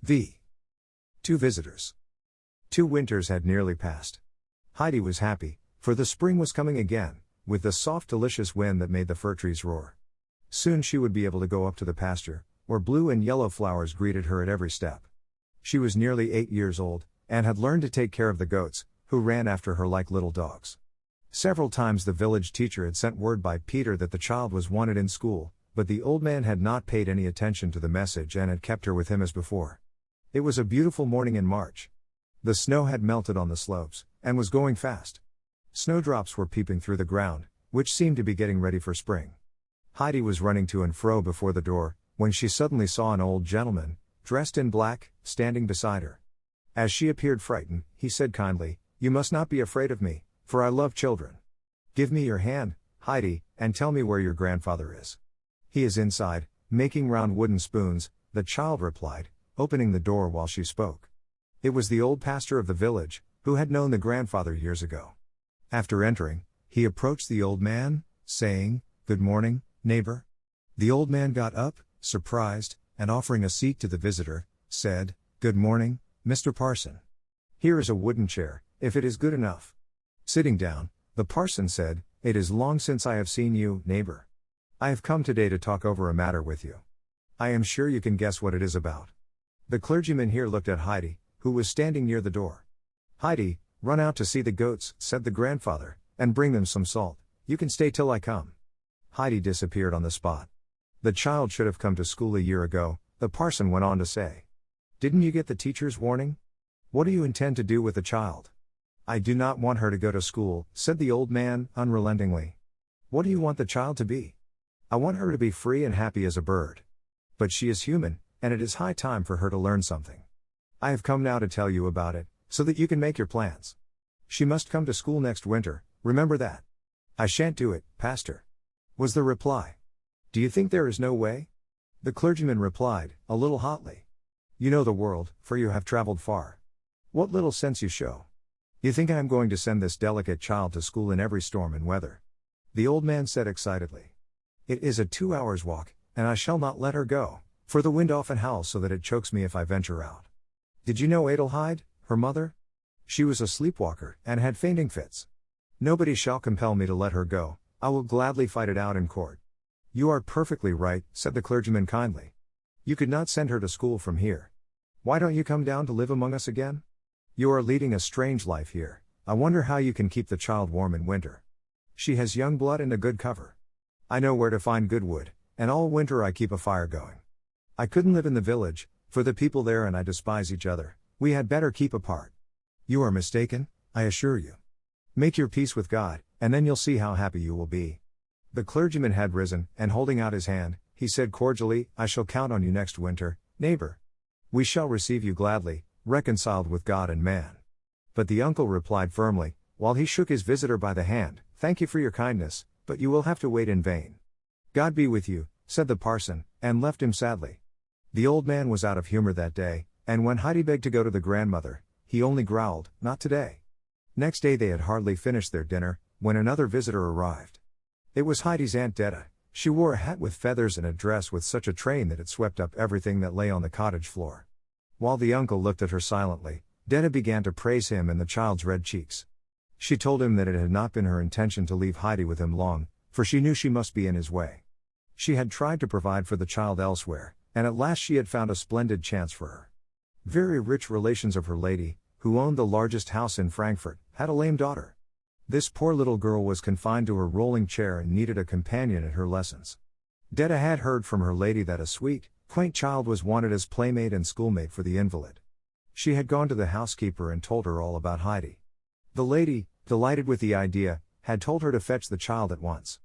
v. Two visitors. 2 winters had nearly passed. Heidi was happy, for the spring was coming again, with the soft delicious wind that made the fir trees roar. Soon she would be able to go up to the pasture, where blue and yellow flowers greeted her at every step. She was nearly 8 years old, and had learned to take care of the goats, who ran after her like little dogs. Several times the village teacher had sent word by Peter that the child was wanted in school, but the old man had not paid any attention to the message and had kept her with him as before. It was a beautiful morning in March. The snow had melted on the slopes, and was going fast. Snowdrops were peeping through the ground, which seemed to be getting ready for spring. Heidi was running to and fro before the door, when she suddenly saw an old gentleman, dressed in black, standing beside her. As she appeared frightened, he said kindly, "You must not be afraid of me, for I love children. Give me your hand, Heidi, and tell me where your grandfather is." "He is inside, making round wooden spoons," the child replied, opening the door while she spoke. It was the old pastor of the village, who had known the grandfather years ago. After entering, he approached the old man, saying, "Good morning, neighbor." The old man got up, surprised, and offering a seat to the visitor, said, "Good morning, Mr. Parson. Here is a wooden chair, if it is good enough." Sitting down, the parson said, "It is long since I have seen you, neighbor. I have come today to talk over a matter with you. I am sure you can guess what it is about." The clergyman here looked at Heidi, who was standing near the door. "Heidi, run out to see the goats," said the grandfather, "and bring them some salt. You can stay till I come." Heidi disappeared on the spot. "The child should have come to school a year ago," the parson went on to say. "Didn't you get the teacher's warning? What do you intend to do with the child?" "I do not want her to go to school," said the old man, unrelentingly. "What do you want the child to be?" "I want her to be free and happy as a bird. But she is human, and it is high time for her to learn something. I have come now to tell you about it, so that you can make your plans. She must come to school next winter, remember that." "I shan't do it, pastor," was the reply. "Do you think there is no way?" The clergyman replied, a little hotly. "You know the world, for you have traveled far. What little sense you show. You think I am going to send this delicate child to school in every storm and weather?" The old man said excitedly. "It is a 2 hours' walk, and I shall not let her go, for the wind often howls so that it chokes me if I venture out. Did you know Adelheid, her mother? She was a sleepwalker, and had fainting fits. Nobody shall compel me to let her go, I will gladly fight it out in court." "You are perfectly right," said the clergyman kindly. "You could not send her to school from here. Why don't you come down to live among us again? You are leading a strange life here. I wonder how you can keep the child warm in winter. She has young blood and a good cover. I know where to find good wood, and all winter I keep a fire going. I couldn't live in the village, for the people there and I despise each other. We had better keep apart." "You are mistaken, I assure you. Make your peace with God, and then you'll see how happy you will be." The clergyman had risen, and holding out his hand, he said cordially, "I shall count on you next winter, neighbor. We shall receive you gladly, reconciled with God and man." But the uncle replied firmly, while he shook his visitor by the hand, "Thank you for your kindness, but you will have to wait in vain." "God be with you," said the parson, and left him sadly. The old man was out of humor that day, and when Heidi begged to go to the grandmother, he only growled, "Not today." Next day they had hardly finished their dinner, when another visitor arrived. It was Heidi's Aunt Detta. She wore a hat with feathers and a dress with such a train that it swept up everything that lay on the cottage floor. While the uncle looked at her silently, Detta began to praise him and the child's red cheeks. She told him that it had not been her intention to leave Heidi with him long, for she knew she must be in his way. She had tried to provide for the child elsewhere, and at last she had found a splendid chance for her. Very rich relations of her lady, who owned the largest house in Frankfurt, had a lame daughter. This poor little girl was confined to her rolling chair and needed a companion at her lessons. Detta had heard from her lady that a sweet, quaint child was wanted as playmate and schoolmate for the invalid. She had gone to the housekeeper and told her all about Heidi. The lady, delighted with the idea, had told her to fetch the child at once.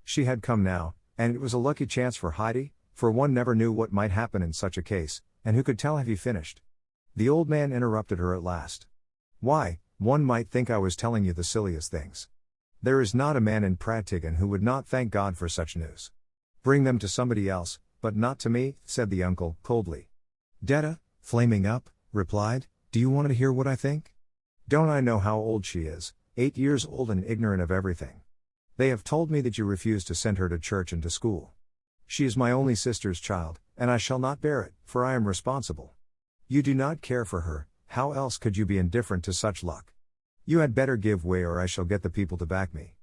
She had come now, and it was a lucky chance for Heidi, for one never knew what might happen in such a case, and who could tell? Have you finished? The old man interrupted her at last. "Why, one might think I was telling you the silliest things. There is not a man in Prattingen who would not thank God for such news. Bring them to somebody else, but not to me," said the uncle, coldly. Detta, flaming up, replied, "Do you want to hear what I think? Don't I know how old she is, 8 years old and ignorant of everything? They have told me that you refuse to send her to church and to school. She is my only sister's child, and I shall not bear it, for I am responsible. You do not care for her, how else could you be indifferent to such luck? You had better give way or I shall get the people to back me.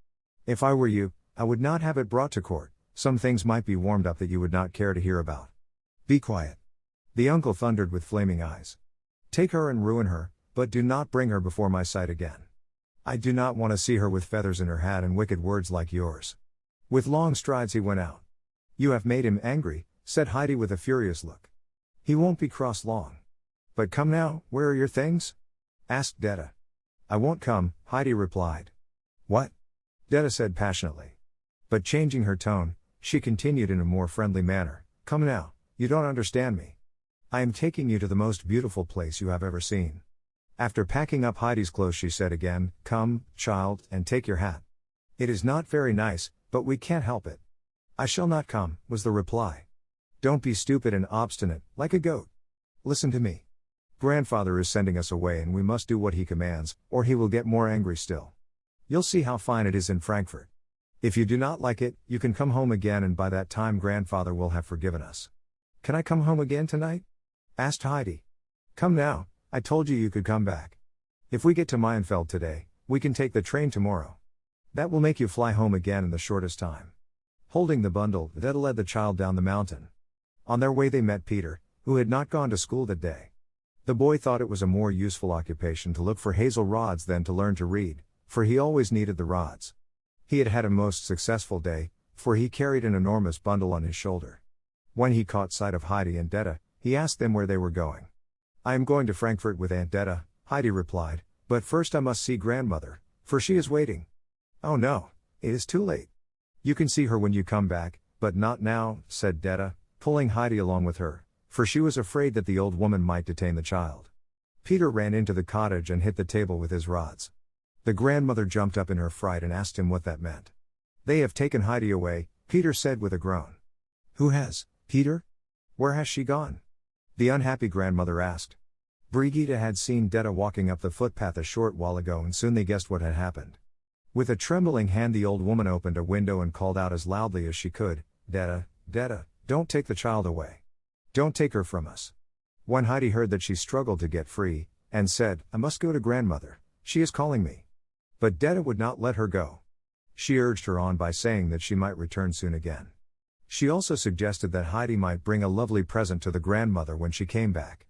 If I were you, I would not have it brought to court, some things might be warmed up that you would not care to hear about. Be quiet. The uncle thundered with flaming eyes. Take her and ruin her, but do not bring her before my sight again. I do not want to see her with feathers in her hat and wicked words like yours. With long strides he went out. You have made him angry, said Heidi with a furious look. He won't be cross long. But come now, where are your things? Asked Detta. I won't come, Heidi replied. What? Detta said passionately. But changing her tone, she continued in a more friendly manner, come now, you don't understand me. I am taking you to the most beautiful place you have ever seen. After packing up Heidi's clothes she said again, come, child, and take your hat. It is not very nice, but we can't help it. I shall not come, was the reply. Don't be stupid and obstinate, like a goat. Listen to me. Grandfather is sending us away and we must do what he commands, or he will get more angry still. You'll see how fine it is in Frankfurt. If you do not like it, you can come home again and by that time grandfather will have forgiven us. Can I come home again tonight? Asked Heidi. Come now, I told you you could come back. If we get to Meienfeld today, we can take the train tomorrow. That will make you fly home again in the shortest time. Holding the bundle, Detta led the child down the mountain. On their way they met Peter, who had not gone to school that day. The boy thought it was a more useful occupation to look for hazel rods than to learn to read, for he always needed the rods. He had had a most successful day, for he carried an enormous bundle on his shoulder. When he caught sight of Heidi and Detta, he asked them where they were going. I am going to Frankfurt with Aunt Detta, Heidi replied, but first I must see grandmother, for she is waiting. Oh no, it is too late. You can see her when you come back, but not now, said Detta, pulling Heidi along with her, for she was afraid that the old woman might detain the child. Peter ran into the cottage and hit the table with his rods. The grandmother jumped up in her fright and asked him what that meant. They have taken Heidi away, Peter said with a groan. Who has, Peter? Where has she gone? The unhappy grandmother asked. Brigitte had seen Detta walking up the footpath a short while ago and soon they guessed what had happened. With a trembling hand the old woman opened a window and called out as loudly as she could, Detta, Detta, don't take the child away. Don't take her from us. When Heidi heard that she struggled to get free, and said, I must go to grandmother, she is calling me. But Detta would not let her go. She urged her on by saying that she might return soon again. She also suggested that Heidi might bring a lovely present to the grandmother when she came back.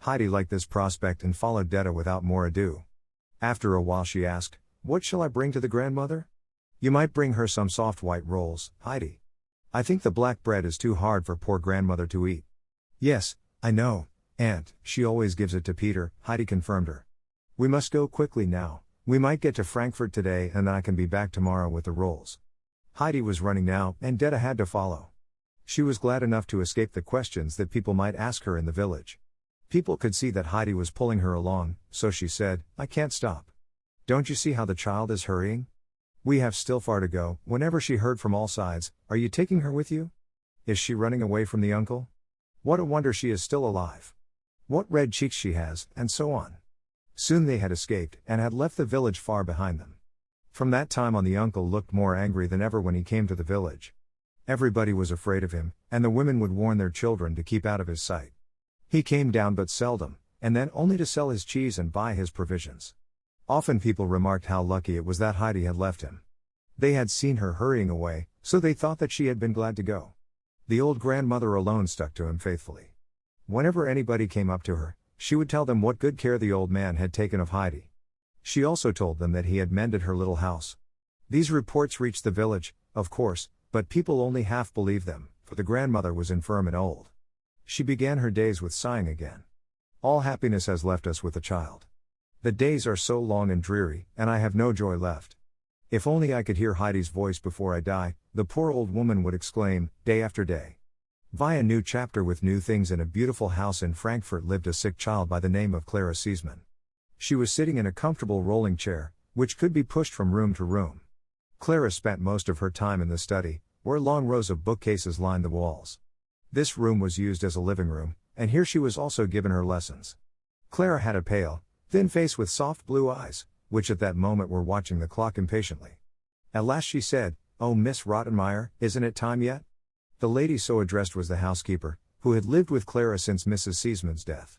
Heidi liked this prospect and followed Detta without more ado. After a while she asked, what shall I bring to the grandmother? You might bring her some soft white rolls, Heidi. I think the black bread is too hard for poor grandmother to eat. Yes, I know, Aunt, she always gives it to Peter, Heidi confirmed her. We must go quickly now, we might get to Frankfurt today and then I can be back tomorrow with the rolls. Heidi was running now, and Detta had to follow. She was glad enough to escape the questions that people might ask her in the village. People could see that Heidi was pulling her along, so she said, I can't stop. Don't you see how the child is hurrying? We have still far to go. Whenever she heard from all sides, are you taking her with you? Is she running away from the uncle? What a wonder she is still alive. What red cheeks she has, and so on. Soon they had escaped, and had left the village far behind them. From that time on the uncle looked more angry than ever when he came to the village. Everybody was afraid of him, and the women would warn their children to keep out of his sight. He came down but seldom, and then only to sell his cheese and buy his provisions. Often people remarked how lucky it was that Heidi had left him. They had seen her hurrying away, so they thought that she had been glad to go. The old grandmother alone stuck to him faithfully. Whenever anybody came up to her, she would tell them what good care the old man had taken of Heidi. She also told them that he had mended her little house. These reports reached the village, of course, but people only half believed them, for the grandmother was infirm and old. She began her days with sighing again. All happiness has left us with the child. The days are so long and dreary, and I have no joy left. If only I could hear Heidi's voice before I die, the poor old woman would exclaim, day after day. Via new chapter with new things. In a beautiful house in Frankfurt lived a sick child by the name of Clara Seesman. She was sitting in a comfortable rolling chair, which could be pushed from room to room. Clara spent most of her time in the study, where long rows of bookcases lined the walls. This room was used as a living room, and here she was also given her lessons. Clara had a pale, thin face with soft blue eyes, which at that moment were watching the clock impatiently. At last she said, "Oh, Miss Rottenmeier, isn't it time yet?" The lady so addressed was the housekeeper, who had lived with Clara since Mrs. Seesman's death.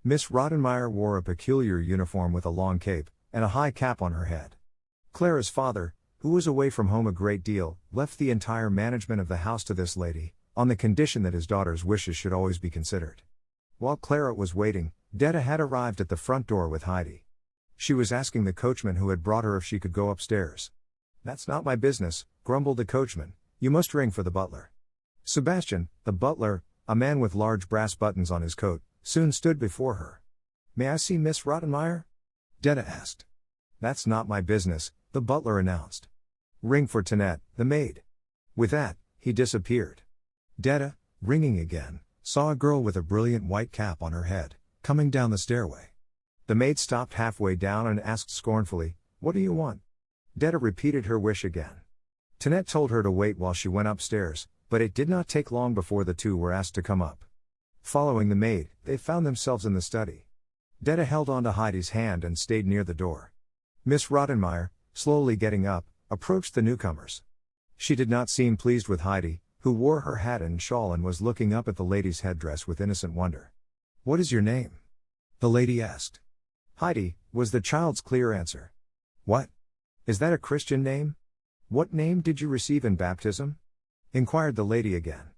Miss Rottenmeier wore a peculiar uniform with a long cape, and a high cap on her head. Clara's father, who was away from home a great deal, left the entire management of the house to this lady, on the condition that his daughter's wishes should always be considered. While Clara was waiting, Detta had arrived at the front door with Heidi. She was asking the coachman who had brought her if she could go upstairs. "That's not my business," grumbled the coachman. "You must ring for the butler." Sebastian, the butler, a man with large brass buttons on his coat, soon stood before her. "May I see Miss Rottenmeier?" Detta asked. "That's not my business," the butler announced. "Ring for Tinette, the maid." With that, he disappeared. Detta, ringing again, saw a girl with a brilliant white cap on her head, coming down the stairway. The maid stopped halfway down and asked scornfully, "What do you want?" Detta repeated her wish again. Tinette told her to wait while she went upstairs, but it did not take long before the two were asked to come up. Following the maid, they found themselves in the study. Detta held on to Heidi's hand and stayed near the door. Miss Rottenmeier, slowly getting up, approached the newcomers. She did not seem pleased with Heidi, who wore her hat and shawl and was looking up at the lady's headdress with innocent wonder. "What is your name?" the lady asked. "Heidi," was the child's clear answer. "What? Is that a Christian name? What name did you receive in baptism?" inquired the lady again.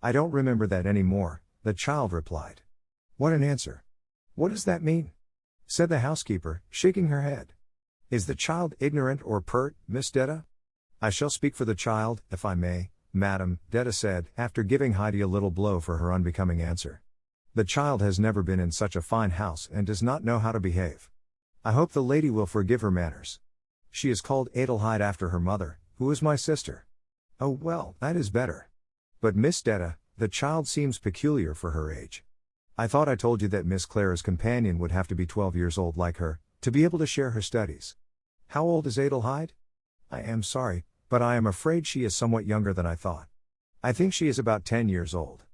"I don't remember that anymore," the child replied. "What an answer! What does that mean?" said the housekeeper, shaking her head. "Is the child ignorant or pert, Miss Detta?" "I shall speak for the child, if I may, madam," Detta said, after giving Heidi a little blow for her unbecoming answer. "The child has never been in such a fine house and does not know how to behave. I hope the lady will forgive her manners. She is called Adelheid after her mother, who is my sister." "Oh well, that is better. But Miss Detta, the child seems peculiar for her age. I thought I told you that Miss Clara's companion would have to be 12 years old like her, to be able to share her studies. How old is Adelheid?" "I am sorry, but I am afraid she is somewhat younger than I thought. I think she is about 10 years old."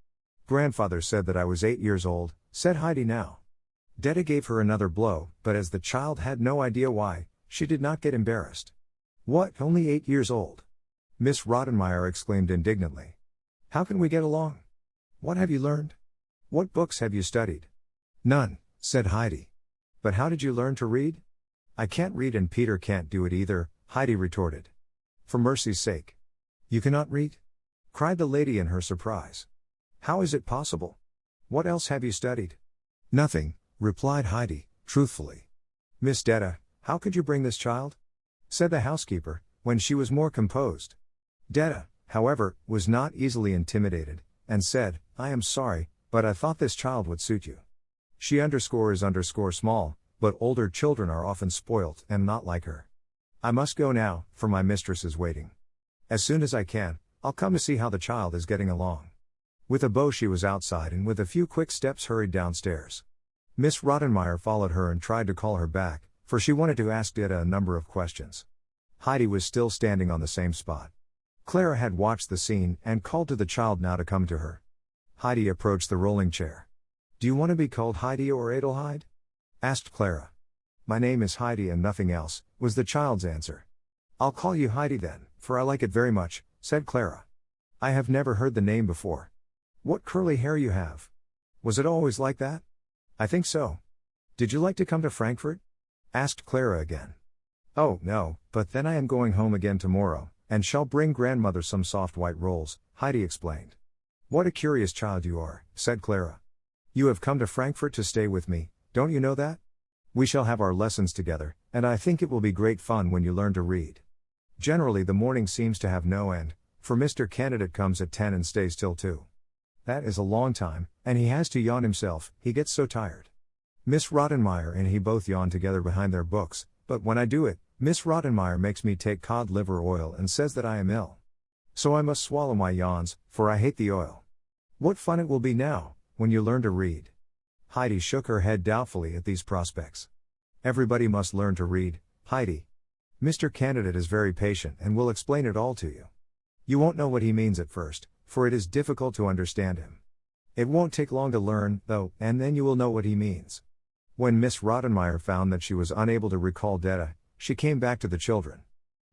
"Grandfather said that I was 8 years old," said Heidi now. Detta gave her another blow, but as the child had no idea why, she did not get embarrassed. "What, only 8 years old?" Miss Rottenmeier exclaimed indignantly. "How can we get along? What have you learned? What books have you studied?" "None," said Heidi. "But how did you learn to read?" "I can't read and Peter can't do it either," Heidi retorted. "For mercy's sake. You cannot read?" cried the lady in her surprise. "How is it possible? What else have you studied?" "Nothing," replied Heidi, truthfully. "Miss Detta, how could you bring this child?" said the housekeeper, when she was more composed. Detta, however, was not easily intimidated, and said, "I am sorry, but I thought this child would suit you. She is small, but older children are often spoilt and not like her. I must go now, for my mistress is waiting. As soon as I can, I'll come to see how the child is getting along." With a bow she was outside and with a few quick steps hurried downstairs. Miss Rottenmeier followed her and tried to call her back, for she wanted to ask Detta a number of questions. Heidi was still standing on the same spot. Clara had watched the scene and called to the child now to come to her. Heidi approached the rolling chair. "Do you want to be called Heidi or Adelheid?" asked Clara. "My name is Heidi and nothing else," was the child's answer. "I'll call you Heidi then, for I like it very much," said Clara. "I have never heard the name before. What curly hair you have. Was it always like that?" "I think so. Did you like to come to Frankfurt?" asked Clara again. "Oh, no, but then I am going home again tomorrow, and shall bring grandmother some soft white rolls," Heidi explained. "What a curious child you are," said Clara. "You have come to Frankfurt to stay with me, don't you know that? We shall have our lessons together, and I think it will be great fun when you learn to read. Generally the morning seems to have no end, for Mr. Candidate comes at 10 and stays till 2. That is a long time, and he has to yawn himself, he gets so tired. Miss Rottenmeier and he both yawn together behind their books, but when I do it, Miss Rottenmeier makes me take cod liver oil and says that I am ill. So I must swallow my yawns, for I hate the oil. What fun it will be now, when you learn to read." Heidi shook her head doubtfully at these prospects. "Everybody must learn to read, Heidi. Mr. Candidate is very patient and will explain it all to you. You won't know what he means at first, for it is difficult to understand him. It won't take long to learn, though, and then you will know what he means." When Miss Rottenmeier found that she was unable to recall Detta, she came back to the children.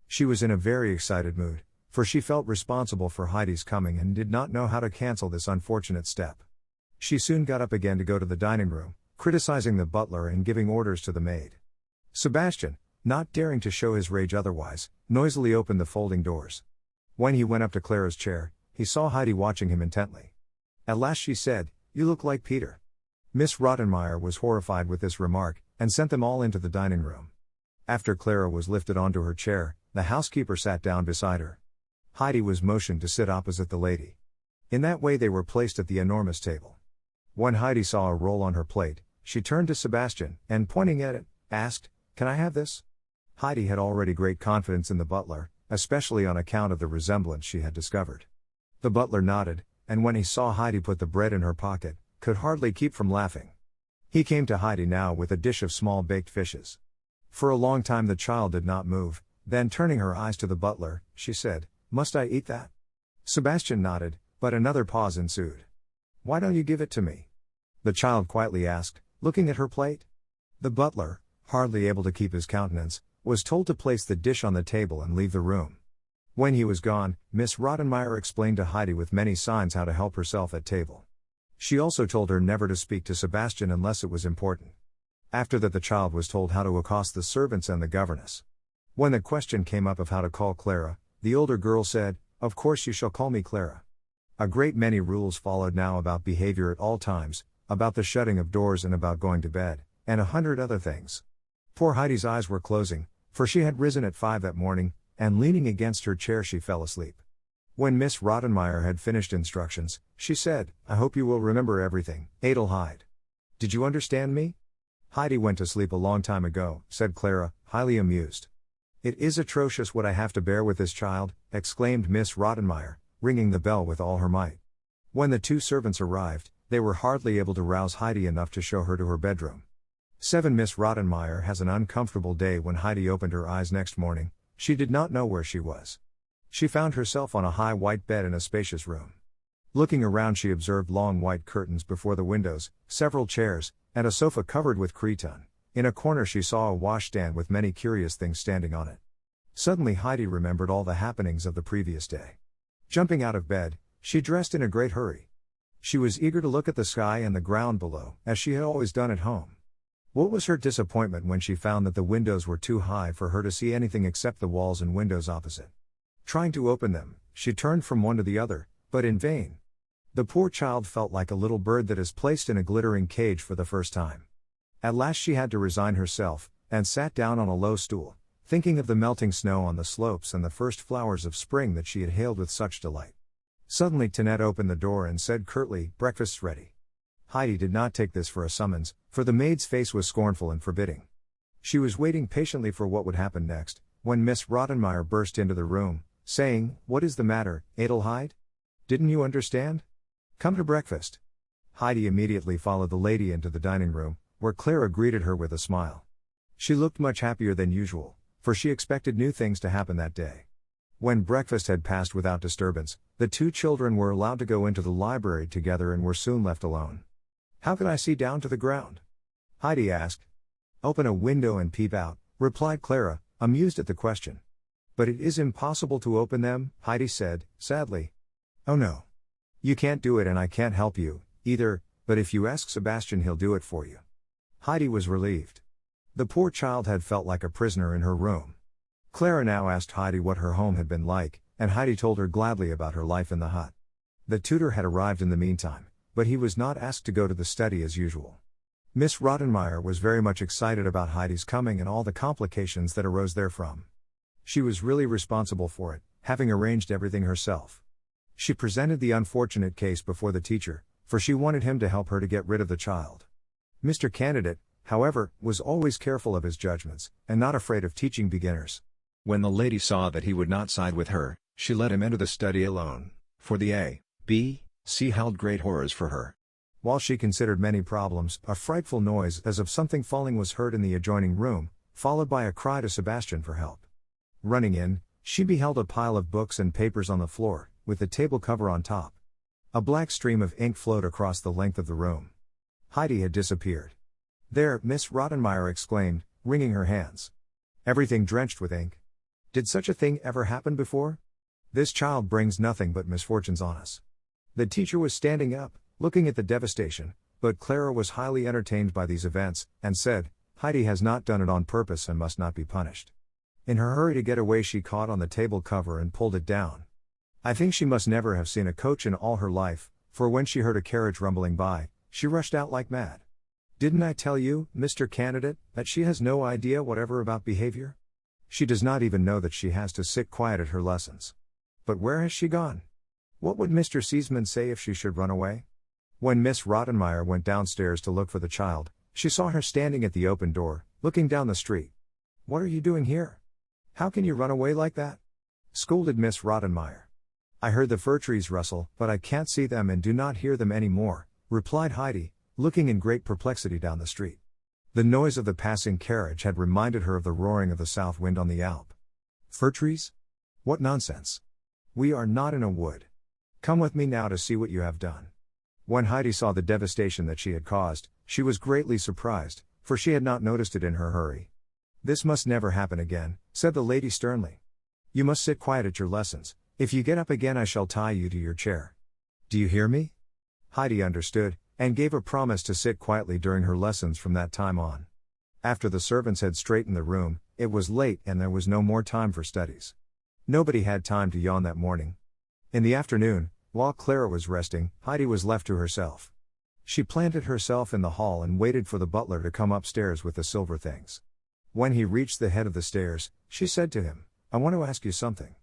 She was in a very excited mood, for she felt responsible for Heidi's coming and did not know how to cancel this unfortunate step. She soon got up again to go to the dining room, criticizing the butler and giving orders to the maid. Sebastian, not daring to show his rage otherwise, noisily opened the folding doors. When he went up to Clara's chair, he saw Heidi watching him intently. At last she said, "You look like Peter." Miss Rottenmeier was horrified with this remark, and sent them all into the dining room. After Clara was lifted onto her chair, the housekeeper sat down beside her. Heidi was motioned to sit opposite the lady. In that way they were placed at the enormous table. When Heidi saw a roll on her plate, she turned to Sebastian, and pointing at it, asked, "Can I have this?" Heidi had already great confidence in the butler, especially on account of the resemblance she had discovered. The butler nodded, and when he saw Heidi put the bread in her pocket, could hardly keep from laughing. He came to Heidi now with a dish of small baked fishes. For a long time the child did not move, then turning her eyes to the butler, she said, "Must I eat that?" Sebastian nodded, but another pause ensued. "Why don't you give it to me?" the child quietly asked, looking at her plate. The butler, hardly able to keep his countenance, was told to place the dish on the table and leave the room. When he was gone, Miss Rottenmeier explained to Heidi with many signs how to help herself at table. She also told her never to speak to Sebastian unless it was important. After that the child was told how to accost the servants and the governess. When the question came up of how to call Clara, the older girl said, "Of course you shall call me Clara." A great many rules followed now about behavior at all times, about the shutting of doors and about going to bed, and 100 other things. Poor Heidi's eyes were closing, for she had risen at 5 that morning, and leaning against her chair she fell asleep. When Miss Rottenmeier had finished instructions, she said, "I hope you will remember everything, Adelheid. Did you understand me?" "Heidi went to sleep a long time ago," said Clara, highly amused. "It is atrocious what I have to bear with this child," exclaimed Miss Rottenmeier, ringing the bell with all her might. When the 2 servants arrived, they were hardly able to rouse Heidi enough to show her to her bedroom. 7 Miss Rottenmeier has an uncomfortable day. When Heidi opened her eyes next morning, she did not know where she was. She found herself on a high white bed in a spacious room. Looking around she observed long white curtains before the windows, several chairs, and a sofa covered with cretonne. In a corner she saw a washstand with many curious things standing on it. Suddenly Heidi remembered all the happenings of the previous day. Jumping out of bed, she dressed in a great hurry. She was eager to look at the sky and the ground below, as she had always done at home. What was her disappointment when she found that the windows were too high for her to see anything except the walls and windows opposite. Trying to open them, she turned from one to the other, but in vain. The poor child felt like a little bird that is placed in a glittering cage for the first time. At last she had to resign herself, and sat down on a low stool, thinking of the melting snow on the slopes and the first flowers of spring that she had hailed with such delight. Suddenly Tinette opened the door and said curtly, "Breakfast's ready." Heidi did not take this for a summons, for the maid's face was scornful and forbidding. She was waiting patiently for what would happen next, when Miss Rottenmeier burst into the room, saying, "What is the matter, Adelheid? Didn't you understand? Come to breakfast." Heidi immediately followed the lady into the dining room, where Clara greeted her with a smile. She looked much happier than usual, for she expected new things to happen that day. When breakfast had passed without disturbance, the 2 children were allowed to go into the library together and were soon left alone. "How can I see down to the ground?" Heidi asked. "Open a window and peep out," replied Clara, amused at the question. "But it is impossible to open them," Heidi said, sadly. "Oh no. You can't do it and I can't help you, either, but if you ask Sebastian he'll do it for you." Heidi was relieved. The poor child had felt like a prisoner in her room. Clara now asked Heidi what her home had been like, and Heidi told her gladly about her life in the hut. The tutor had arrived in the meantime, but he was not asked to go to the study as usual. Miss Rottenmeier was very much excited about Heidi's coming and all the complications that arose therefrom. She was really responsible for it, having arranged everything herself. She presented the unfortunate case before the teacher, for she wanted him to help her to get rid of the child. Mr. Candidate, however, was always careful of his judgments, and not afraid of teaching beginners. When the lady saw that he would not side with her, she let him enter the study alone, for the A.B.C. held great horrors for her. While she considered many problems, a frightful noise as of something falling was heard in the adjoining room, followed by a cry to Sebastian for help. Running in, she beheld a pile of books and papers on the floor, with the table cover on top. A black stream of ink flowed across the length of the room. Heidi had disappeared. "There!" Miss Rottenmeier exclaimed, wringing her hands. "Everything drenched with ink. Did such a thing ever happen before? This child brings nothing but misfortunes on us." The teacher was standing up, looking at the devastation, But Clara was highly entertained by these events, and said, Heidi has not done it on purpose and must not be punished. In her hurry to get away she caught on the table cover and pulled it down. I think she must never have seen a coach in all her life, for when she heard a carriage rumbling by, she rushed out like mad. Didn't I tell you, Mr. Candidate, that she has no idea whatever about behavior? She does not even know that she has to sit quiet at her lessons. But where has she gone? What would Mr. Seesman say if she should run away? When Miss Rottenmeier went downstairs to look for the child, she saw her standing at the open door, looking down the street. What are you doing here? How can you run away like that? Scolded Miss Rottenmeier. I heard the fir trees rustle, but I can't see them and do not hear them any more, replied Heidi, looking in great perplexity down the street. The noise of the passing carriage had reminded her of the roaring of the south wind on the Alp. Fir trees? What nonsense! We are not in a wood. Come with me now to see what you have done. When Heidi saw the devastation that she had caused, she was greatly surprised, for she had not noticed it in her hurry. This must never happen again, said the lady sternly. You must sit quiet at your lessons. If you get up again I shall tie you to your chair. Do you hear me? Heidi understood, and gave a promise to sit quietly during her lessons from that time on. After the servants had straightened the room, it was late and there was no more time for studies. Nobody had time to yawn that morning. In the afternoon, while Clara was resting, Heidi was left to herself. She planted herself in the hall and waited for the butler to come upstairs with the silver things. When he reached the head of the stairs, she said to him, I want to ask you something.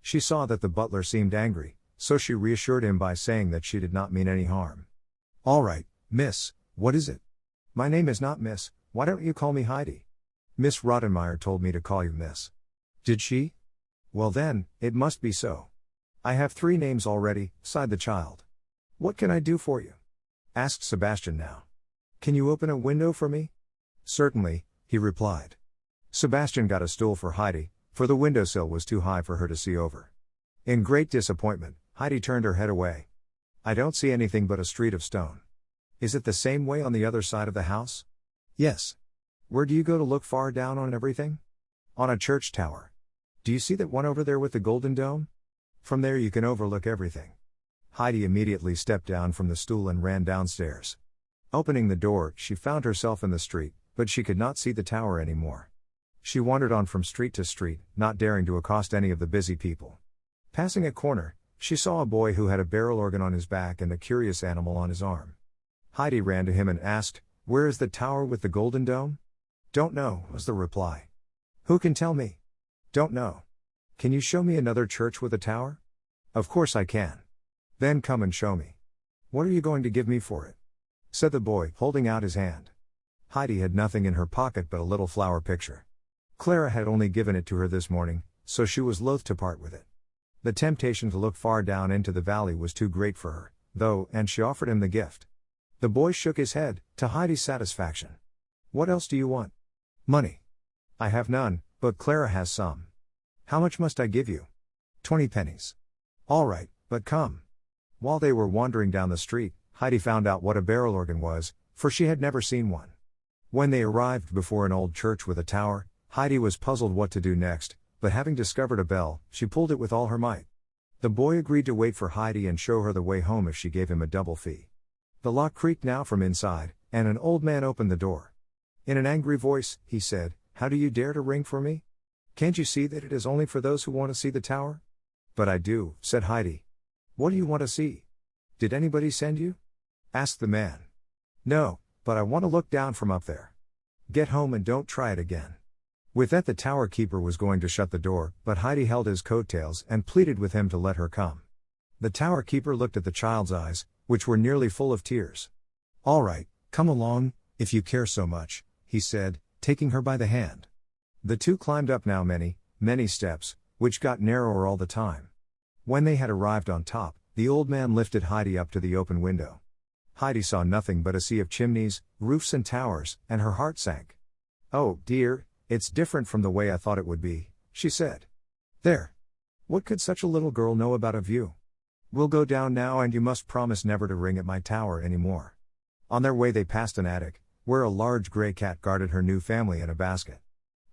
She saw that the butler seemed angry, so she reassured him by saying that she did not mean any harm. All right, miss, what is it? My name is not Miss, why don't you call me Heidi? Miss Rottenmeier told me to call you Miss. Did she? Well then, it must be so. I have 3 names already, sighed the child. What can I do for you? Asked Sebastian now. Can you open a window for me? Certainly, he replied. Sebastian got a stool for Heidi, for the windowsill was too high for her to see over. In great disappointment, Heidi turned her head away. I don't see anything but a street of stone. Is it the same way on the other side of the house? Yes. Where do you go to look far down on everything? On a church tower. Do you see that one over there with the golden dome? From there you can overlook everything. Heidi immediately stepped down from the stool and ran downstairs. Opening the door, she found herself in the street, but she could not see the tower anymore. She wandered on from street to street, not daring to accost any of the busy people. Passing a corner, she saw a boy who had a barrel organ on his back and a curious animal on his arm. Heidi ran to him and asked, Where is the tower with the golden dome? Don't know, was the reply. Who can tell me? Don't know. Can you show me another church with a tower? Of course I can. Then come and show me. What are you going to give me for it? Said the boy, holding out his hand. Heidi had nothing in her pocket but a little flower picture. Clara had only given it to her this morning, so she was loath to part with it. The temptation to look far down into the valley was too great for her, though, and she offered him the gift. The boy shook his head, to Heidi's satisfaction. What else do you want? Money. I have none, but Clara has some. How much must I give you? 20 pennies. All right, but come. While they were wandering down the street, Heidi found out what a barrel organ was, for she had never seen one. When they arrived before an old church with a tower, Heidi was puzzled what to do next, but having discovered a bell, she pulled it with all her might. The boy agreed to wait for Heidi and show her the way home if she gave him a double fee. The lock creaked now from inside, and an old man opened the door. In an angry voice, he said, How do you dare to ring for me? Can't you see that it is only for those who want to see the tower? But I do, said Heidi. What do you want to see? Did anybody send you? Asked the man. No, but I want to look down from up there. Get home and don't try it again. With that the tower keeper was going to shut the door, but Heidi held his coattails and pleaded with him to let her come. The tower keeper looked at the child's eyes, which were nearly full of tears. All right, come along, if you care so much, he said, taking her by the hand. The two climbed up now many, many steps, which got narrower all the time. When they had arrived on top, the old man lifted Heidi up to the open window. Heidi saw nothing but a sea of chimneys, roofs and towers, and her heart sank. Oh, dear, it's different from the way I thought it would be, she said. There. What could such a little girl know about a view? We'll go down now and you must promise never to ring at my tower any more. On their way they passed an attic, where a large gray cat guarded her new family in a basket.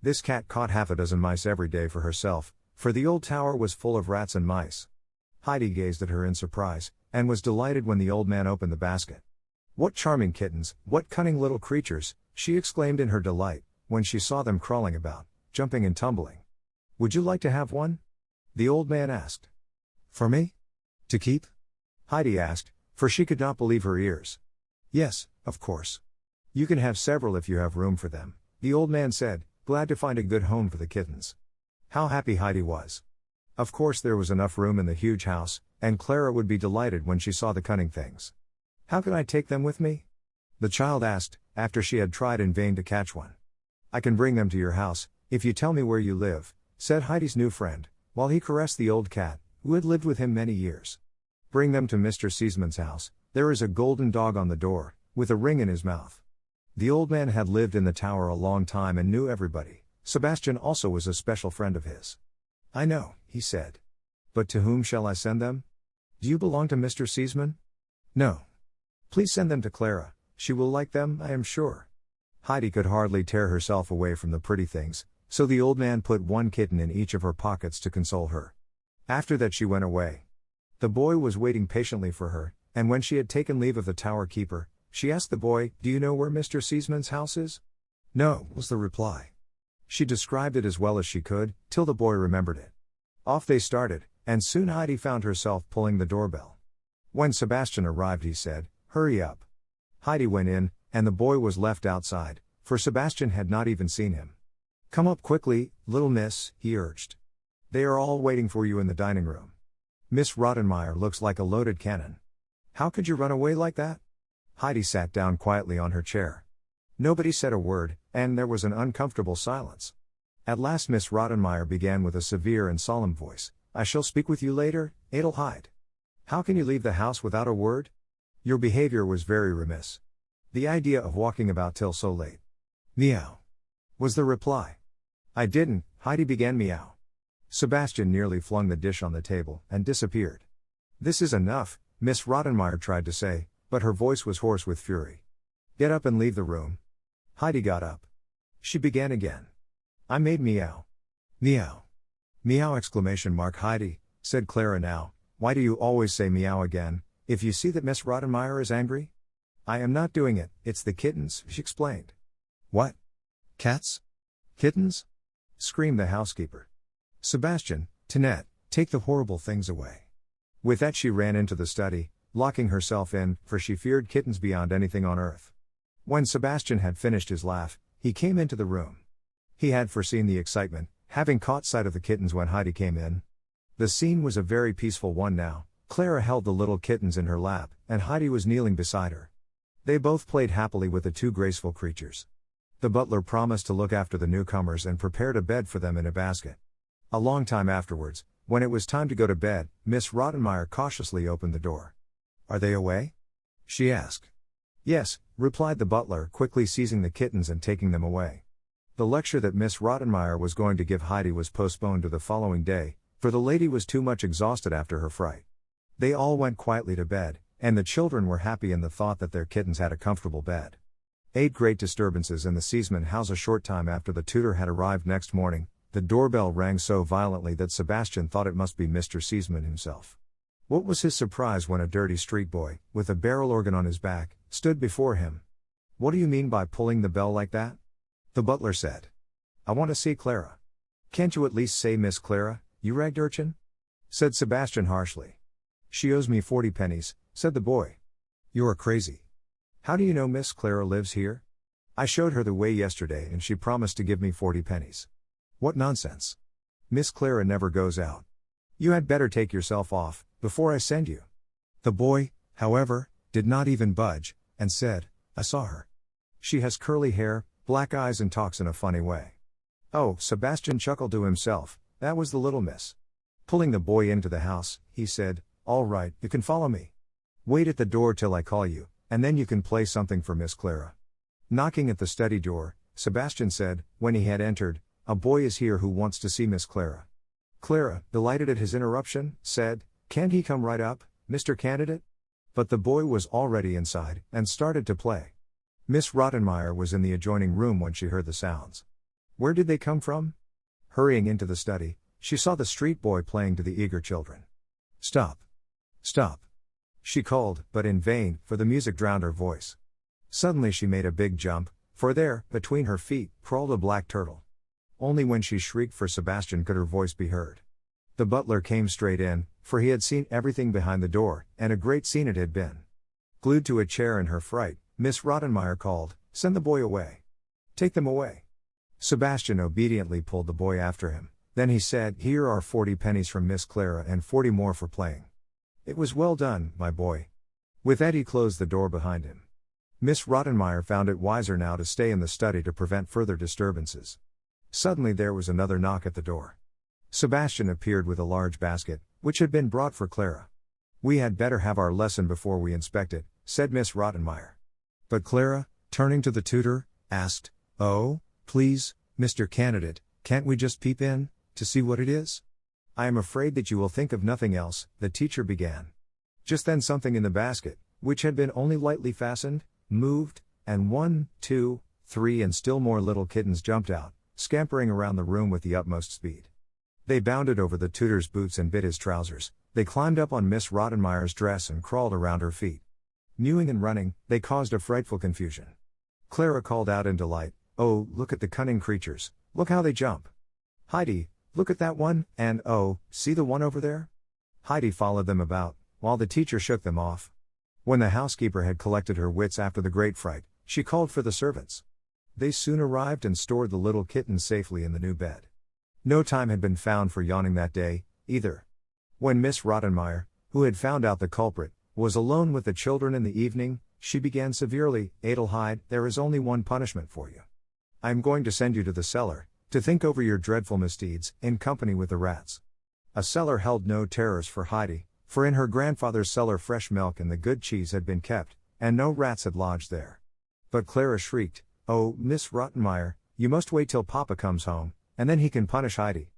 This cat caught half a dozen mice every day for herself, for the old tower was full of rats and mice. Heidi gazed at her in surprise, and was delighted when the old man opened the basket. What charming kittens, what cunning little creatures, she exclaimed in her delight, when she saw them crawling about, jumping and tumbling. Would you like to have one? The old man asked. For me? To keep? Heidi asked, for she could not believe her ears. Yes, of course. You can have several if you have room for them, the old man said, glad to find a good home for the kittens. How happy Heidi was. Of course there was enough room in the huge house, and Clara would be delighted when she saw the cunning things. How can I take them with me? The child asked, after she had tried in vain to catch one. I can bring them to your house, if you tell me where you live, said Heidi's new friend, while he caressed the old cat, who had lived with him many years. Bring them to Mr. Seesman's house, there is a golden dog on the door, with a ring in his mouth. The old man had lived in the tower a long time and knew everybody. Sebastian also was a special friend of his. I know, he said. But to whom shall I send them? Do you belong to Mr. Seesman? No. Please send them to Clara, she will like them, I am sure. Heidi could hardly tear herself away from the pretty things, so the old man put one kitten in each of her pockets to console her. After that she went away. The boy was waiting patiently for her, and when she had taken leave of the tower keeper, she asked the boy, do you know where Mr. Seesman's house is? No, was the reply. She described it as well as she could, till the boy remembered it. Off they started, and soon Heidi found herself pulling the doorbell. When Sebastian arrived he said, hurry up. Heidi went in, and the boy was left outside, for Sebastian had not even seen him. Come up quickly, little miss, he urged. They are all waiting for you in the dining room. Miss Rottenmeier looks like a loaded cannon. How could you run away like that? Heidi sat down quietly on her chair. Nobody said a word, and there was an uncomfortable silence. At last Miss Rottenmeier began with a severe and solemn voice, I shall speak with you later, Adelheid. How can you leave the house without a word? Your behavior was very remiss. The idea of walking about till so late. Meow. Was the reply. I didn't, Heidi began meow. Sebastian nearly flung the dish on the table, and disappeared. This is enough, Miss Rottenmeier tried to say, but her voice was hoarse with fury. Get up and leave the room. Heidi got up. She began again. I made meow. Meow. Meow exclamation mark Heidi, said Clara now, why do you always say meow again, if you see that Miss Rottenmeier is angry? I am not doing it, it's the kittens, she explained. What? Cats? Kittens? Screamed the housekeeper. Sebastian, Tinette, take the horrible things away. With that she ran into the study, locking herself in, for she feared kittens beyond anything on earth. When Sebastian had finished his laugh, he came into the room. He had foreseen the excitement, having caught sight of the kittens when Heidi came in. The scene was a very peaceful one now. Clara held the little kittens in her lap, and Heidi was kneeling beside her. They both played happily with the two graceful creatures. The butler promised to look after the newcomers and prepared a bed for them in a basket. A long time afterwards, when it was time to go to bed, Miss Rottenmeier cautiously opened the door. Are they away? She asked. Yes, replied the butler, quickly seizing the kittens and taking them away. The lecture that Miss Rottenmeier was going to give Heidi was postponed to the following day, for the lady was too much exhausted after her fright. They all went quietly to bed, and the children were happy in the thought that their kittens had a comfortable bed. 8 great disturbances in the Seesman house. A short time after the tutor had arrived next morning, the doorbell rang so violently that Sebastian thought it must be Mr. Seesman himself. What was his surprise when a dirty street boy, with a barrel organ on his back, stood before him. What do you mean by pulling the bell like that? The butler said. I want to see Clara. Can't you at least say Miss Clara, you ragged urchin? Said Sebastian harshly. She owes me 40 pennies, said the boy. You're crazy. How do you know Miss Clara lives here? I showed her the way yesterday and she promised to give me 40 pennies. What nonsense. Miss Clara never goes out. You had better take yourself off, before I send you. The boy, however, did not even budge, and said, I saw her. She has curly hair, black eyes and talks in a funny way. Oh, Sebastian chuckled to himself, that was the little miss. Pulling the boy into the house, he said, all right, you can follow me. Wait at the door till I call you, and then you can play something for Miss Clara. Knocking at the study door, Sebastian said, when he had entered, a boy is here who wants to see Miss Clara. Clara, delighted at his interruption, said, can't he come right up, Mr. Candidate? But the boy was already inside, and started to play. Miss Rottenmeier was in the adjoining room when she heard the sounds. Where did they come from? Hurrying into the study, she saw the street boy playing to the eager children. Stop. Stop. She called, but in vain, for the music drowned her voice. Suddenly she made a big jump, for there, between her feet, crawled a black turtle. Only when she shrieked for Sebastian could her voice be heard. The butler came straight in, for he had seen everything behind the door, and a great scene it had been. Glued to a chair in her fright, Miss Rottenmeier called, "Send the boy away. Take them away." Sebastian obediently pulled the boy after him. Then he said, "Here are 40 pennies from Miss Clara and 40 more for playing. It was well done, my boy." With that he closed the door behind him. Miss Rottenmeier found it wiser now to stay in the study to prevent further disturbances. Suddenly there was another knock at the door. Sebastian appeared with a large basket, which had been brought for Clara. "We had better have our lesson before we inspect it," said Miss Rottenmeier. But Clara, turning to the tutor, asked, "Oh, please, Mr. Candidate, can't we just peep in, to see what it is?" "I am afraid that you will think of nothing else," the teacher began. Just then something in the basket, which had been only lightly fastened, moved, and 1, 2, 3 and still more little kittens jumped out, scampering around the room with the utmost speed. They bounded over the tutor's boots and bit his trousers, they climbed up on Miss Rottenmeier's dress and crawled around her feet. Mewing and running, they caused a frightful confusion. Clara called out in delight, "Oh, look at the cunning creatures, look how they jump. Heidi, look at that one, and oh, see the one over there?" Heidi followed them about, while the teacher shook them off. When the housekeeper had collected her wits after the great fright, she called for the servants. They soon arrived and stored the little kittens safely in the new bed. No time had been found for yawning that day, either. When Miss Rottenmeier, who had found out the culprit, was alone with the children in the evening, she began severely, "Adelheid, there is only one punishment for you. I am going to send you to the cellar, to think over your dreadful misdeeds, in company with the rats." A cellar held no terrors for Heidi, for in her grandfather's cellar fresh milk and the good cheese had been kept, and no rats had lodged there. But Clara shrieked, "Oh, Miss Rottenmeier, you must wait till Papa comes home, and then he can punish Heidi."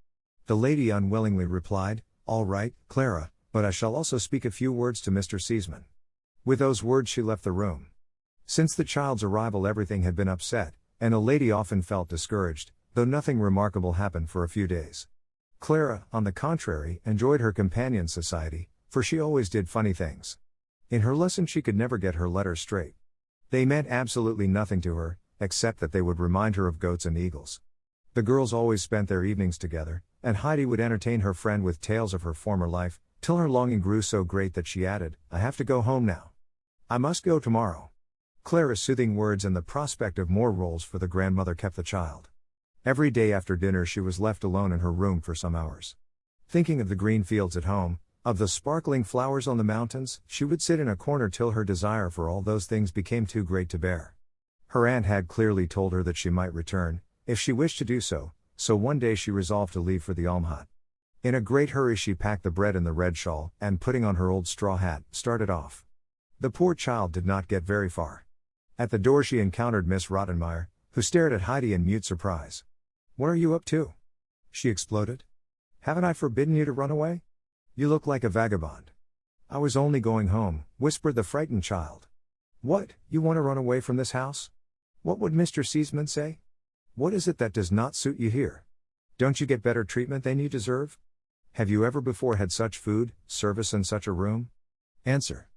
The lady unwillingly replied, "All right, Clara, but I shall also speak a few words to Mr. Seesman." With those words she left the room. Since the child's arrival everything had been upset, and the lady often felt discouraged, though nothing remarkable happened for a few days. Clara, on the contrary, enjoyed her companion's society, for she always did funny things. In her lesson she could never get her letters straight. They meant absolutely nothing to her, except that they would remind her of goats and eagles. The girls always spent their evenings together, and Heidi would entertain her friend with tales of her former life, till her longing grew so great that she added, "I have to go home now. I must go tomorrow." Clara's soothing words and the prospect of more rolls for the grandmother kept the child. Every day after dinner she was left alone in her room for some hours. Thinking of the green fields at home, of the sparkling flowers on the mountains, she would sit in a corner till her desire for all those things became too great to bear. Her aunt had clearly told her that she might return, if she wished to do so, so one day she resolved to leave for the alm hut. In a great hurry she packed the bread in the red shawl, and putting on her old straw hat, started off. The poor child did not get very far. At the door she encountered Miss Rottenmeier, who stared at Heidi in mute surprise. "What are you up to?" she exploded. "Haven't I forbidden you to run away? You look like a vagabond." "I was only going home," whispered the frightened child. "What, you want to run away from this house? What would Mr. Seesman say? What is it that does not suit you here? Don't you get better treatment than you deserve? Have you ever before had such food, service and such a room?" "Answer."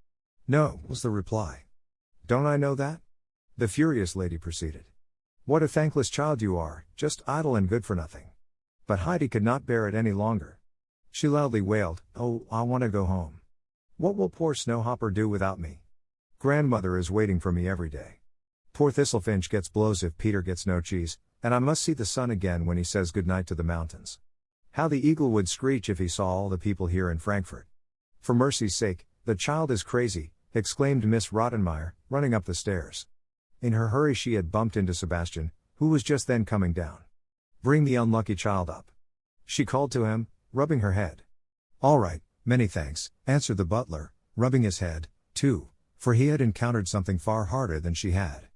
"No," was the reply. "Don't I know that?" the furious lady proceeded. "What a thankless child you are, just idle and good for nothing." But Heidi could not bear it any longer. She loudly wailed, "Oh, I want to go home. What will poor Snowhopper do without me? Grandmother is waiting for me every day. Poor Thistlefinch gets blows if Peter gets no cheese, and I must see the sun again when he says good night to the mountains. How the eagle would screech if he saw all the people here in Frankfurt. For mercy's sake, the child is crazy," exclaimed Miss Rottenmeier, running up the stairs. In her hurry she had bumped into Sebastian, who was just then coming down. "Bring the unlucky child up," she called to him, rubbing her head. "All right, many thanks," answered the butler, rubbing his head, too, for he had encountered something far harder than she had.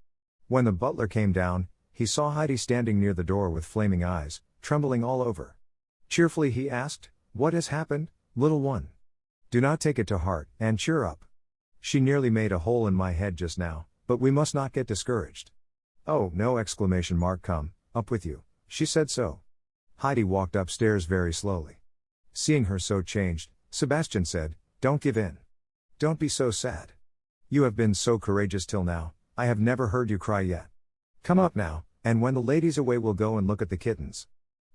When the butler came down, he saw Heidi standing near the door with flaming eyes, trembling all over. Cheerfully he asked, "What has happened, little one? Do not take it to heart, and cheer up. She nearly made a hole in my head just now, but we must not get discouraged." "Oh, no!" exclamation mark. "Come, up with you, she said so." Heidi walked upstairs very slowly. Seeing her so changed, Sebastian said, "Don't give in. Don't be so sad. You have been so courageous till now, I have never heard you cry yet. Come up now, and when the lady's away we'll go and look at the kittens.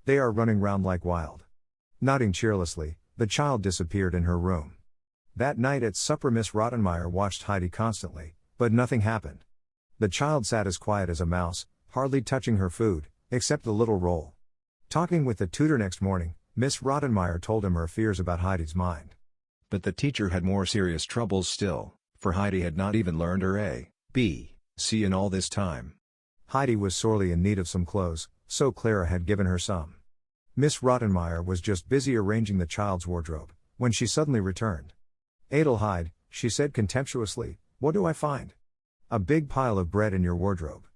They are running round like wild. Nodding cheerlessly, the child disappeared in her room. That night at supper Miss Rottenmeier watched Heidi constantly, but nothing happened. The child sat as quiet as a mouse, hardly touching her food, except the little roll. Talking with the tutor next morning, Miss Rottenmeier told him her fears about Heidi's mind. But the teacher had more serious troubles still, for Heidi had not even learned her A, B, C in all this time. Heidi was sorely in need of some clothes, so Clara had given her some. Miss Rottenmeier was just busy arranging the child's wardrobe, when she suddenly returned. Adelheid, she said contemptuously, what do I find? A big pile of bread in your wardrobe.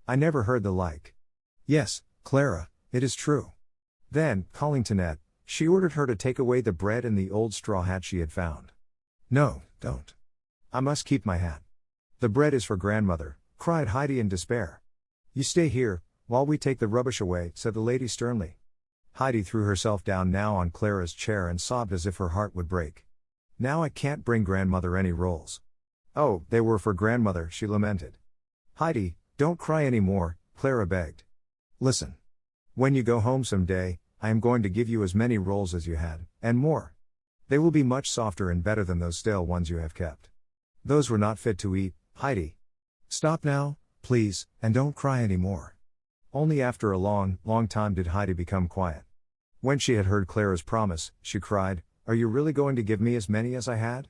I never heard the like. Yes, Clara, it is true. Then, calling Tinette, she ordered her to take away the bread and the old straw hat she had found. No, don't. I must keep my hat. The bread is for grandmother, cried Heidi in despair. You stay here, while we take the rubbish away, said the lady sternly. Heidi threw herself down now on Clara's chair and sobbed as if her heart would break. Now I can't bring grandmother any rolls. Oh, they were for grandmother, she lamented. Heidi, don't cry any more, Clara begged. Listen. When you go home someday, I am going to give you as many rolls as you had, and more. They will be much softer and better than those stale ones you have kept. Those were not fit to eat, Heidi. Stop now, please, and don't cry any more. Only after a long, long time did Heidi become quiet. When she had heard Clara's promise, she cried, Are you really going to give me as many as I had?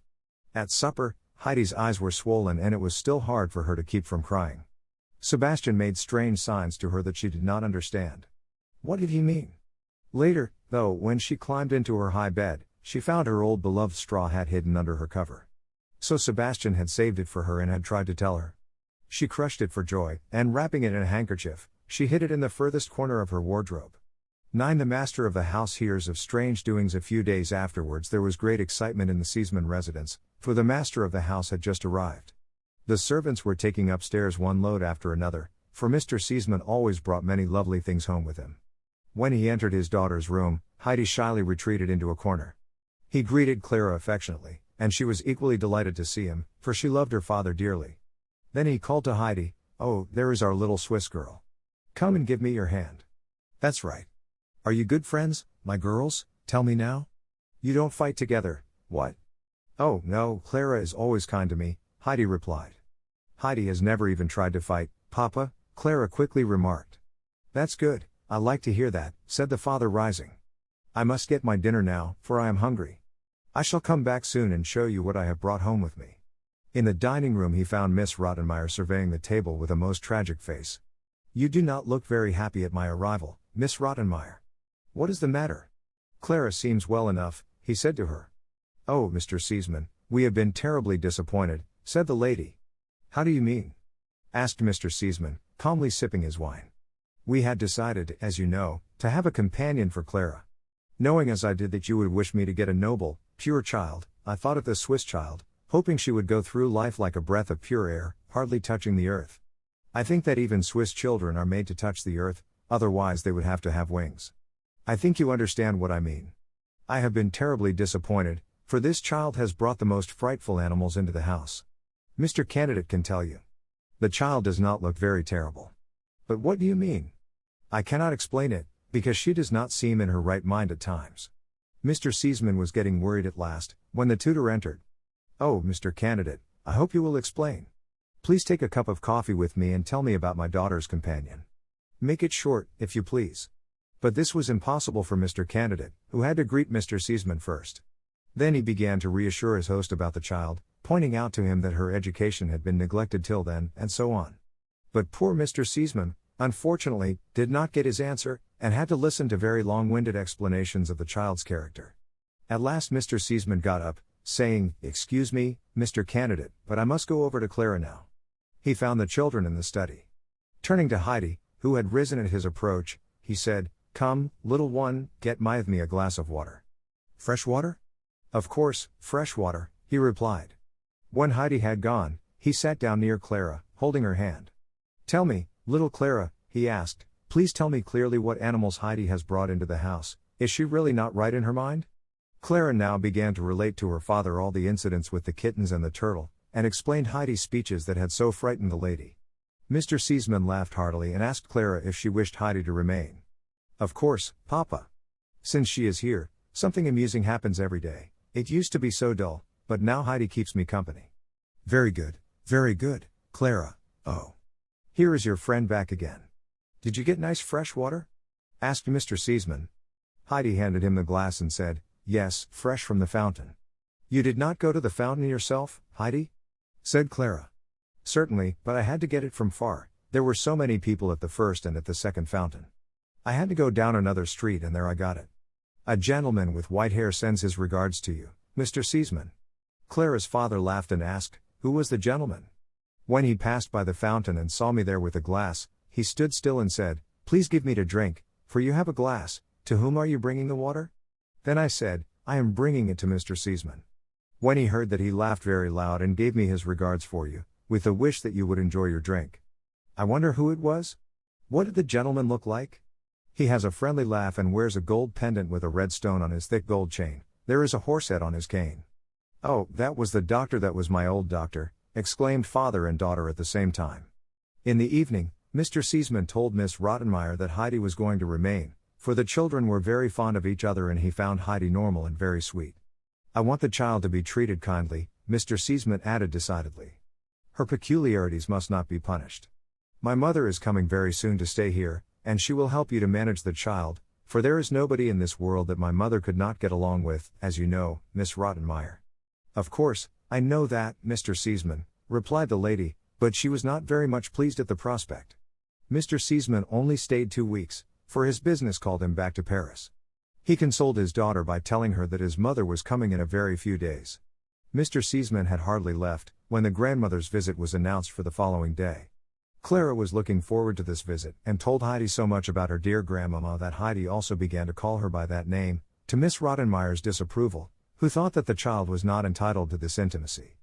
At supper, Heidi's eyes were swollen and it was still hard for her to keep from crying. Sebastian made strange signs to her that she did not understand. What did he mean? Later, though, when she climbed into her high bed, she found her old beloved straw hat hidden under her cover. So Sebastian had saved it for her and had tried to tell her. She crushed it for joy, and wrapping it in a handkerchief, she hid it in the furthest corner of her wardrobe. 9. The master of the house hears of strange doings. A few days afterwards there was great excitement in the Seesman residence, for the master of the house had just arrived. The servants were taking upstairs one load after another, for Mr. Seesman always brought many lovely things home with him. When he entered his daughter's room, Heidi shyly retreated into a corner. He greeted Clara affectionately, and she was equally delighted to see him, for she loved her father dearly. Then he called to Heidi, Oh, there is our little Swiss girl. Come and give me your hand. That's right. Are you good friends, my girls? Tell me now. You don't fight together, what? Oh, no, Clara is always kind to me, Heidi replied. Heidi has never even tried to fight, Papa, Clara quickly remarked. That's good, I like to hear that, said the father rising. I must get my dinner now, for I am hungry. I shall come back soon and show you what I have brought home with me. In the dining room he found Miss Rottenmeier surveying the table with a most tragic face. You do not look very happy at my arrival, Miss Rottenmeier. What is the matter? Clara seems well enough, he said to her. Oh, Mr. Seesman, we have been terribly disappointed, said the lady. How do you mean? Asked Mr. Seesman, calmly sipping his wine. We had decided, as you know, to have a companion for Clara. Knowing as I did that you would wish me to get a noble, pure child, I thought of the Swiss child, hoping she would go through life like a breath of pure air, hardly touching the earth. I think that even Swiss children are made to touch the earth, otherwise they would have to have wings. I think you understand what I mean. I have been terribly disappointed, for this child has brought the most frightful animals into the house. Mr. Candidate can tell you. The child does not look very terrible. But what do you mean? I cannot explain it, because she does not seem in her right mind at times. Mr. Seesman was getting worried at last, when the tutor entered. Oh, Mr. Candidate, I hope you will explain. Please take a cup of coffee with me and tell me about my daughter's companion. Make it short, if you please. But this was impossible for Mr. Candidate, who had to greet Mr. Seesman first. Then he began to reassure his host about the child, pointing out to him that her education had been neglected till then, and so on. But poor Mr. Seesman, unfortunately, did not get his answer, and had to listen to very long-winded explanations of the child's character. At last Mr. Seesman got up, saying, Excuse me, Mr. Candidate, but I must go over to Clara now. He found the children in the study. Turning to Heidi, who had risen at his approach, he said, Come, little one, get me a glass of water. Fresh water? Of course, fresh water, he replied. When Heidi had gone, he sat down near Clara, holding her hand. Tell me, little Clara, he asked, please tell me clearly what animals Heidi has brought into the house. Is she really not right in her mind? Clara now began to relate to her father all the incidents with the kittens and the turtle, and explained Heidi's speeches that had so frightened the lady. Mr. Seaman laughed heartily and asked Clara if she wished Heidi to remain. Of course, Papa. Since she is here, something amusing happens every day. It used to be so dull, but now Heidi keeps me company. Very good, Clara. Oh. Here is your friend back again. Did you get nice fresh water? Asked Mr. Seaman. Heidi handed him the glass and said, Yes, fresh from the fountain. You did not go to the fountain yourself, Heidi? Said Clara. Certainly, but I had to get it from far. There were so many people at the first and at the second fountain. I had to go down another street and there I got it. A gentleman with white hair sends his regards to you, Mr. Seaman. Clara's father laughed and asked, Who was the gentleman? When he passed by the fountain and saw me there with a glass, he stood still and said, Please give me to drink, for you have a glass. To whom are you bringing the water? Then I said, I am bringing it to Mr. Seaman. When he heard that, he laughed very loud and gave me his regards for you, with the wish that you would enjoy your drink. I wonder who it was? What did the gentleman look like? He has a friendly laugh and wears a gold pendant with a red stone on his thick gold chain. There is a horse head on his cane. Oh, that was the doctor, that was my old doctor, exclaimed father and daughter at the same time. In the evening, Mr. Seaman told Miss Rottenmeier that Heidi was going to remain, for the children were very fond of each other and he found Heidi normal and very sweet. I want the child to be treated kindly, Mr. Seaman added decidedly. Her peculiarities must not be punished. My mother is coming very soon to stay here, and she will help you to manage the child, for there is nobody in this world that my mother could not get along with, as you know, Miss Rottenmeier. Of course, I know that, Mr. Seaman, replied the lady, but she was not very much pleased at the prospect. Mr. Seaman only stayed 2 weeks, for his business called him back to Paris. He consoled his daughter by telling her that his mother was coming in a very few days. Mr. Seaman had hardly left, when the grandmother's visit was announced for the following day. Clara was looking forward to this visit, and told Heidi so much about her dear grandmama that Heidi also began to call her by that name, to Miss Rottenmeier's disapproval, who thought that the child was not entitled to this intimacy.